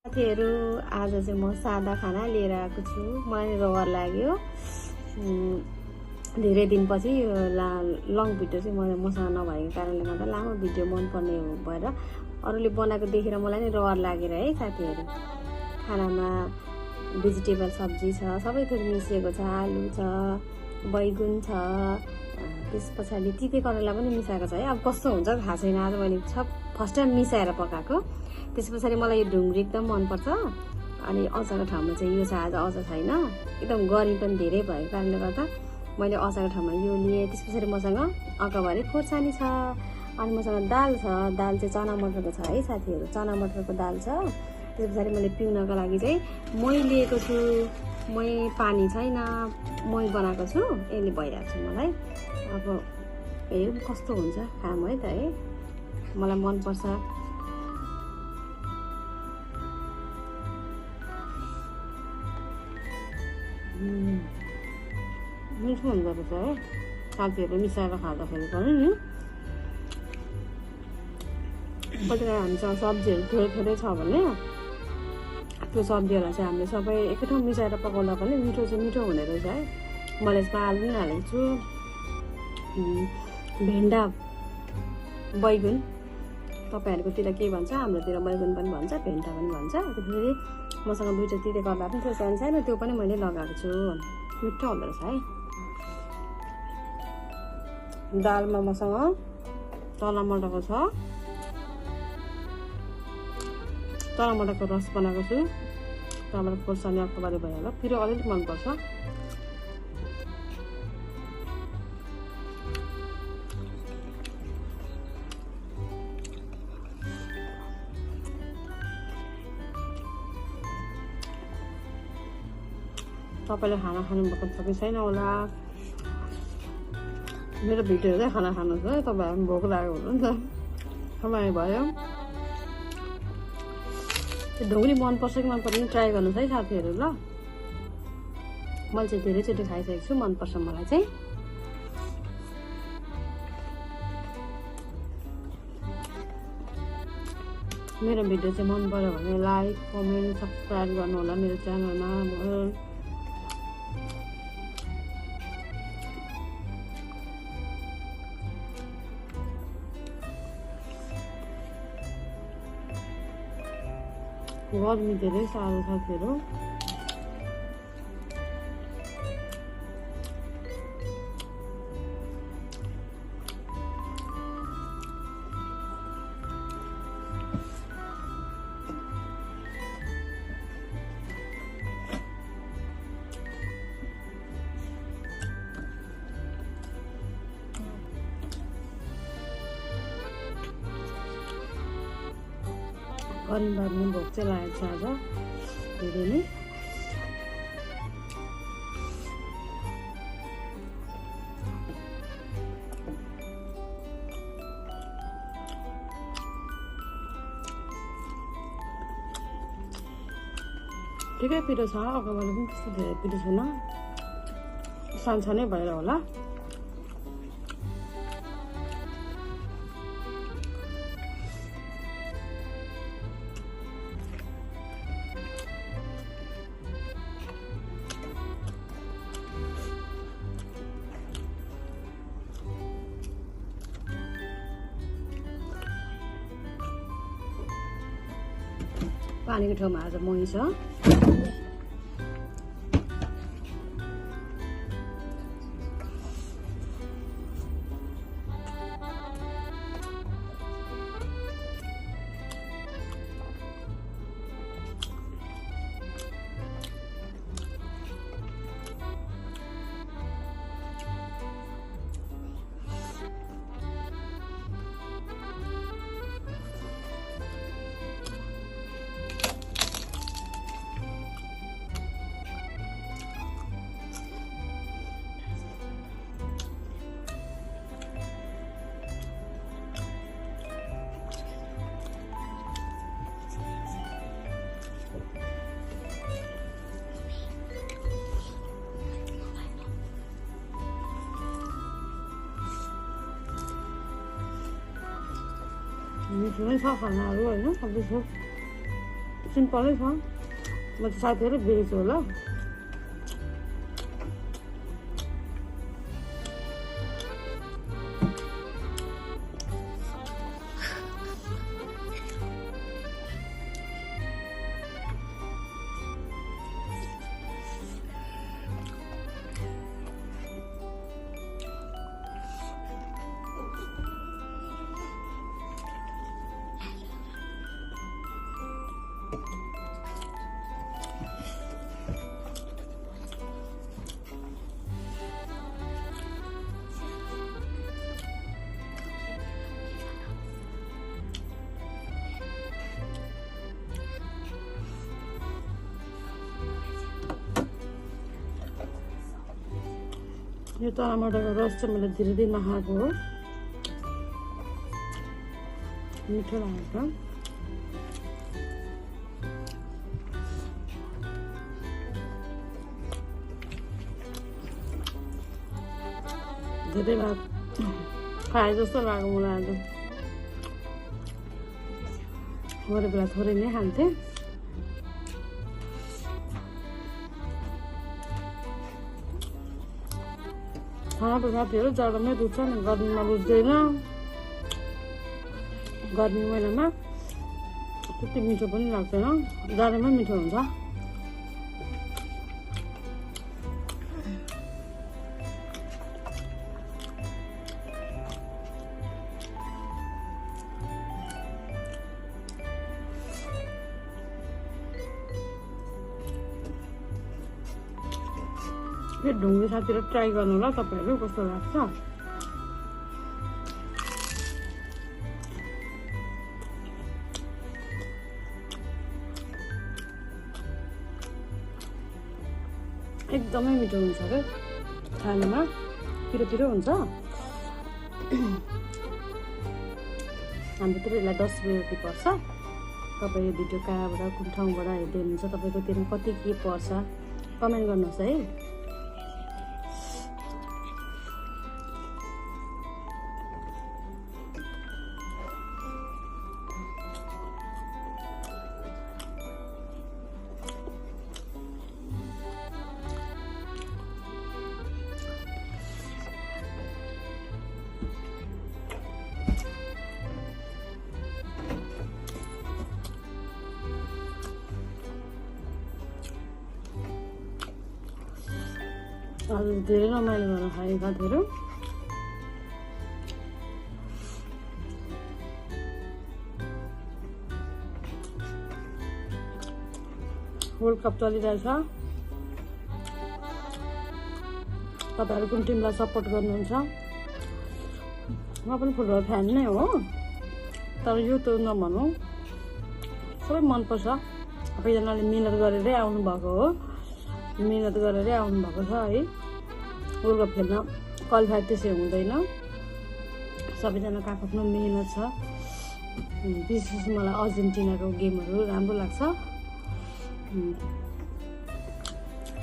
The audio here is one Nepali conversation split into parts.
साथीहरु आज चाहिँ म सादा खाना लिएर आएको छु। मलाई रहर लाग्यो। धेरै दिनपछि यो लङ भिडियो चाहिँ मसँग नभएको कारणले गर्दा लामो भिडियो मन पर्ने भएर अरूले बनाएको देखेर मलाई नि रहर लागेर है साथीहरु। खानामा भेजिटेबल सब्जी छ, सबै थोक मिसिएको छ, आलु छ, बैगुन छ, त्यसपछि तिते करेला पनि मिसाएको छ है। अब कस्तो हुन्छ थाहा छैन, आज मैले फर्स्ट टाइम मिसाएर पकाएको। त्यसपछि मलाई यो ढुङ्ग्री एकदम मनपर्छ। अनि अचारको ठाउँमा चाहिँ यो छ, आज अचार छैन। एकदम गर्मी पनि धेरै भएको कारणले गर्दा मैले अचारको ठाउँमा यो लिएँ। त्यसपछि मसँग अकबरे खोर्सानी छ, अनि मसँग दाल छ। दाल चाहिँ चना मटरको छ है साथीहरु, चना मटरको दाल छ। त्यसपछि मैले पिउनको लागि चाहिँ मही लिएको छु। मही पानी छैन, मही बनाएको छु, यसले भइरहेको छ मलाई। अब हेरौँ कस्तो हुन्छ खाम है त है, मलाई मनपर्छ। मिठो हुँदो रहेछ है साथीहरु, मिसाएर खाँदाखेरि पनि नि। कतिवटा हामीसँग सब्जीहरू थोरै छ भने त्यो सब्जीहरूलाई चाहिँ हामीले सबै एकै ठाउँ मिसाएर पकाउँदा पनि मिठो चाहिँ मिठो हुने रहेछ है। मैले यसमा आलु पनि हालेको छु, भेन्डा, बैगुन, तपाईँहरूकोतिर के भन्छ, हाम्रोतिर बैगुन पनि भन्छ, भेन्डा पनि भन्छ। त्यसपछि मसँग दुईवटा तिते करेला पनि थियो सानो सानो, त्यो पनि मैले लगाएको छु। मिठो हुँदो रहेछ है। दालमा मसँग चना मटरको छ, चना मटरको रस बनाएको छु। टमाटर खोर्सानी अकबरे भइहाल्यो, पिरो अलिअलि मनपर्छ। तपाईँले खाना खानुभएको छ कि छैन होला, मेरो भिडियो हेर्दै खाना खानुहोस् है। तपाईँहरू भोक लागेको हुनुहुन्छ, समय भयो। ढुङ्ग्री मनपर्छ कि मनपर्दैन ट्राई गर्नुहोस् है साथीहरू ल। मैले चाहिँ धेरैचोटि खाइसकेको छु, मनपर्छ मलाई चाहिँ। मेरो भिडियो चाहिँ मन पर्यो भने लाइक, कमेन्ट, सब्सक्राइब गर्नु होला मेरो च्यानलमा। गर्मी धेरै साह्रो साथीहरु। गर्मी बादमा भोक चाहिँ लागेको छ आज धेरै नै। ठिकै पिरो छ, अगाडि पनि त्यस्तो धेरै पिरो छैन, सानसानै भएर होला। पानीको ठाउँमा आज मही छ। मिठो नै छ खानाहरू होइन, सबै छ। सिम्पलै छ। म त साथीहरू बेच्छु होला। यो टमाटरको रस चाहिँ मैले धेरै दिनमा खाएको हो। मिठो लागेको छ। धेरै भात खाए जस्तो लाग्यो मलाई आज। अरू बेला थोरै नै खान्थेँ। खाना त साथीहरू जाडोमै रुच्छ नि, गर्मीमा रुच्दैन। गर्मी महिनामा त्यति मिठो पनि लाग्दैन, जाडोमै मिठो हुन्छ। यो ढुङ्गे साथीहरू ट्राई गर्नु होला तपाईँहरू, कस्तो लाग्छ। एकदमै मिठो हुन्छ क्या खानामा, पिरो पिरो हुन्छ। हाम्रोतिर यसलाई 10 रुपियाँ जति पर्छ। तपाईँ यो भिडियो कहाँबाट कुन ठाउँबाट हेर्दै हुनुहुन्छ, तपाईँको तिर कति के पर्छ कमेन्ट गर्नुहोस् है। आज धेरै रमाइलो गरेर खाएँ साथीहरू। वर्ल्ड कप चलिरहेछ। तपाईँहरू कुन टिमलाई सपोर्ट गर्नुहुन्छ? म पनि फुटबल फ्यान नै हो, तर यो त नभनौँ, सबै मनपर्छ। सबैजनाले मिहिनेत गरेरै आउनुभएको हो, मिहिनेत गरेरै आउनुभएको छ है। वर्ल्ड कप खेल्न क्वालिफाई त्यसै हुँदैन, सबैजनाको आफ्नो मिहिनेत छ। विशेष मलाई अर्जेन्टिनाको गेमहरू राम्रो लाग्छ।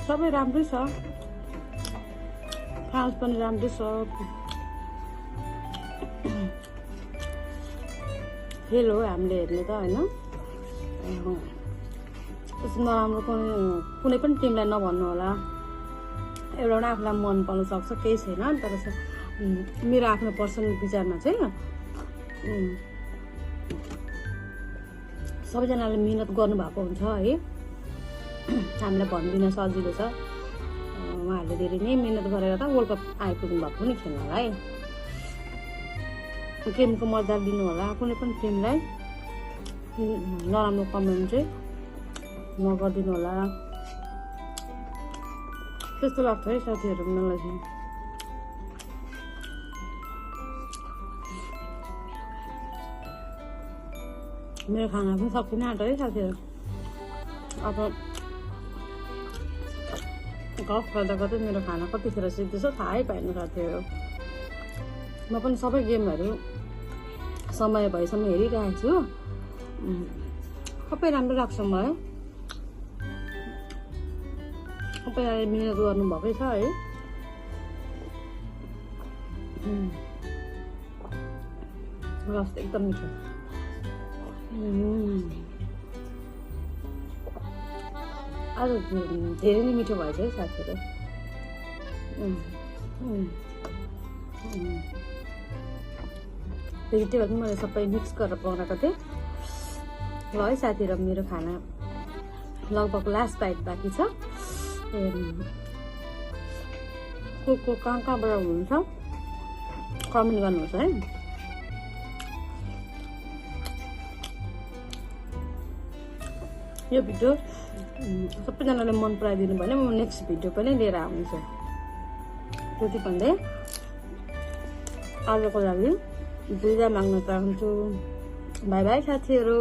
सबै राम्रै छ, फ्रान्स पनि राम्रै छ। खेल हो हामीले हेर्ने त होइन। त्यस्तो नराम्रो कुनै पनि टिमलाई नभन्नु होला। एउटा आफूलाई मन पर्न सक्छ, केही छैन। तर मेरो आफ्नो पर्सनल विचारमा चाहिँ सबैजनाले मिहिनेत गर्नुभएको हुन्छ है। हामीलाई भनिदिन सजिलो छ, उहाँहरूले धेरै नै मिहिनेत गरेर त वर्ल्ड कप आइपुग्नु भएको नि खेल्नलाई। गेमको मजा लिनु होला। कुनै पनि टिमलाई नराम्रो कमेन्ट चाहिँ नगरिदिनु होला, त्यस्तो लाग्छ है साथीहरू मलाई चाहिँ। मेरो खाना पनि सकिन आँट्यो है साथीहरू। अब गफ गर्दा गर्दै मेरो खाना कतिखेर सिक्दैछ थाहै पाएन साथीहरू। म पनि सबै गेमहरू समय भएसम्म हेरिरहेको छु। सबै राम्रो लाग्छ मलाई। सबैले मिहिनेत गर्नुभएकै छ है। रस एकदम मिठो। आज धेरै नै मिठो भएछ है साथीहरू। भेजिटेबल पनि मैले सबै मिक्स गरेर बनाएको थिएँ। ल है साथीहरू, मेरो खाना लगभग लास्ट बाइट बाँकी छ। को कहाँबाट हुनुहुन्छ कमेन्ट गर्नुहोस् है। यो भिडियो सबैजनाले मन पराइदिनु भयो भने म नेक्स्ट भिडियो पनि लिएर आउँछु। त्यति भन्दै आजको लागि बिदा माग्न चाहन्छु। बाई बाई साथीहरू।